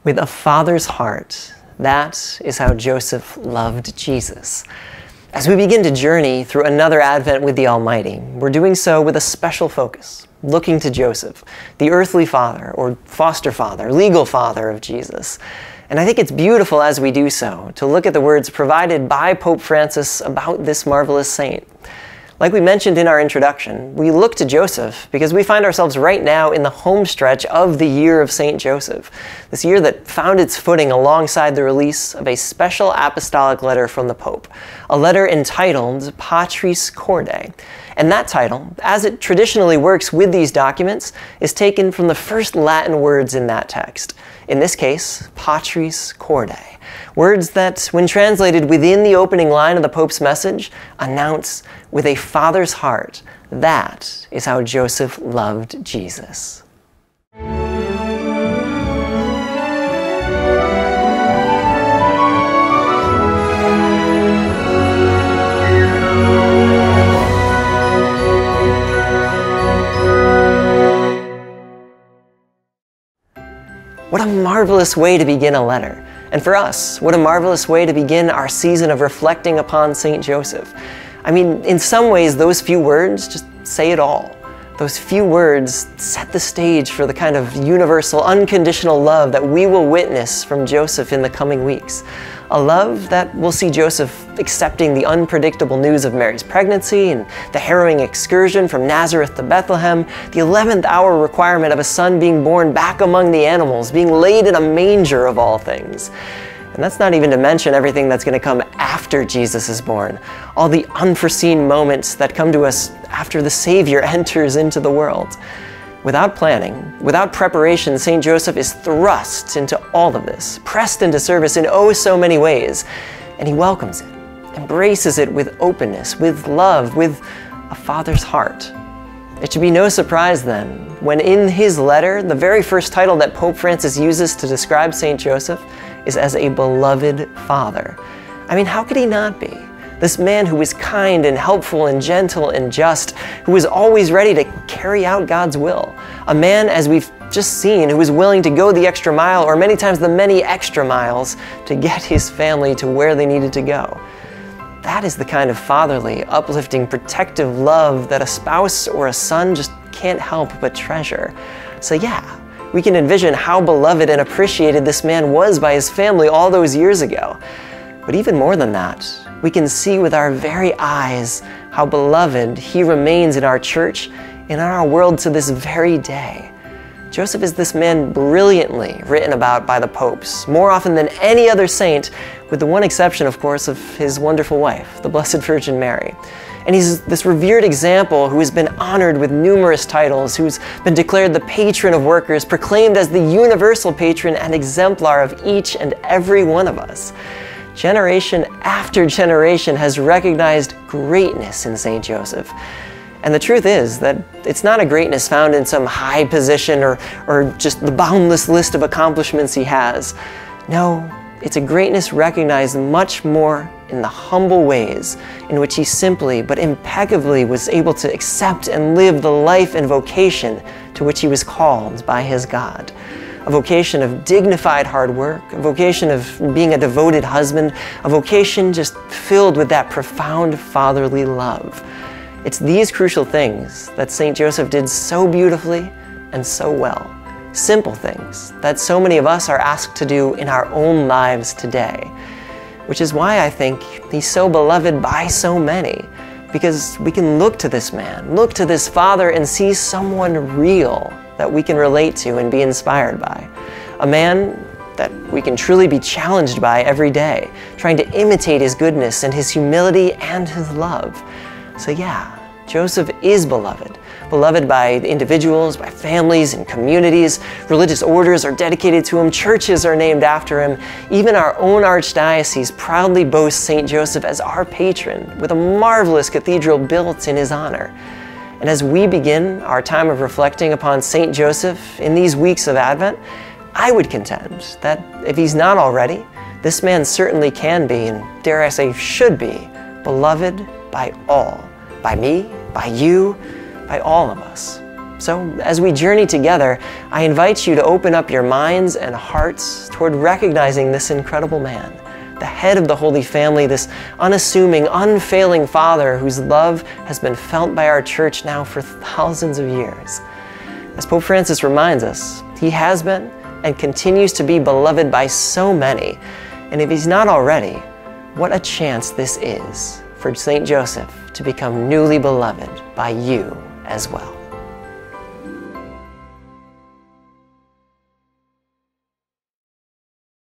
With a father's heart, that is how Joseph loved Jesus. As we begin to journey through another Advent with the Almighty, we're doing so with a special focus, looking to Joseph, the earthly father or foster father, legal father of Jesus. And I think it's beautiful as we do so to look at the words provided by Pope Francis about this marvelous saint. Like we mentioned in our introduction, we look to Joseph because we find ourselves right now in the home stretch of the year of St. Joseph, this year that found its footing alongside the release of a special apostolic letter from the Pope, a letter entitled Patris Corde. And that title, as it traditionally works with these documents, is taken from the first Latin words in that text. In this case, Patris Corde. Words that, when translated within the opening line of the Pope's message, announce, with a father's heart, that is how Joseph loved Jesus. What a marvelous way to begin a letter. And for us, what a marvelous way to begin our season of reflecting upon St. Joseph. I mean, in some ways, those few words just say it all. Those few words set the stage for the kind of universal, unconditional love that we will witness from Joseph in the coming weeks. A love that will see Joseph accepting the unpredictable news of Mary's pregnancy and the harrowing excursion from Nazareth to Bethlehem, the 11th hour requirement of a son being born back among the animals, being laid in a manger of all things. And that's not even to mention everything that's going to come after Jesus is born, all the unforeseen moments that come to us after the Savior enters into the world. Without planning, without preparation, St. Joseph is thrust into all of this, pressed into service in oh so many ways, and he welcomes it, embraces it with openness, with love, with a father's heart. It should be no surprise then, when in his letter, the very first title that Pope Francis uses to describe St. Joseph is as a beloved father. I mean, how could he not be? This man who was kind and helpful and gentle and just, who was always ready to carry out God's will. A man, as we've just seen, who was willing to go the extra mile, or many times the many extra miles, to get his family to where they needed to go. That is the kind of fatherly, uplifting, protective love that a spouse or a son just can't help but treasure. So yeah, we can envision how beloved and appreciated this man was by his family all those years ago. But even more than that, we can see with our very eyes how beloved he remains in our church and in our world to this very day. Joseph is this man brilliantly written about by the popes, more often than any other saint, with the one exception, of course, of his wonderful wife, the Blessed Virgin Mary. And he's this revered example who has been honored with numerous titles, who's been declared the patron of workers, proclaimed as the universal patron and exemplar of each and every one of us. Generation after generation has recognized greatness in St. Joseph. And the truth is that it's not a greatness found in some high position or just the boundless list of accomplishments he has. No, it's a greatness recognized much more in the humble ways in which he simply but impeccably was able to accept and live the life and vocation to which he was called by his God. A vocation of dignified hard work, a vocation of being a devoted husband, a vocation just filled with that profound fatherly love. It's these crucial things that St. Joseph did so beautifully and so well. Simple things that so many of us are asked to do in our own lives today. Which is why I think he's so beloved by so many. Because we can look to this man, look to this father and see someone real that we can relate to and be inspired by. A man that we can truly be challenged by every day, trying to imitate his goodness and his humility and his love. So yeah, Joseph is beloved. Beloved by individuals, by families and communities. Religious orders are dedicated to him. Churches are named after him. Even our own archdiocese proudly boasts St. Joseph as our patron, with a marvelous cathedral built in his honor. And as we begin our time of reflecting upon St. Joseph in these weeks of Advent, I would contend that if he's not already, this man certainly can be, and dare I say should be, beloved by all. By me, by you, by all of us. So, as we journey together, I invite you to open up your minds and hearts toward recognizing this incredible man, the head of the Holy Family, this unassuming, unfailing Father whose love has been felt by our church now for thousands of years. As Pope Francis reminds us, he has been and continues to be beloved by so many. And if he's not already, what a chance this is for St. Joseph to become newly beloved by you as well.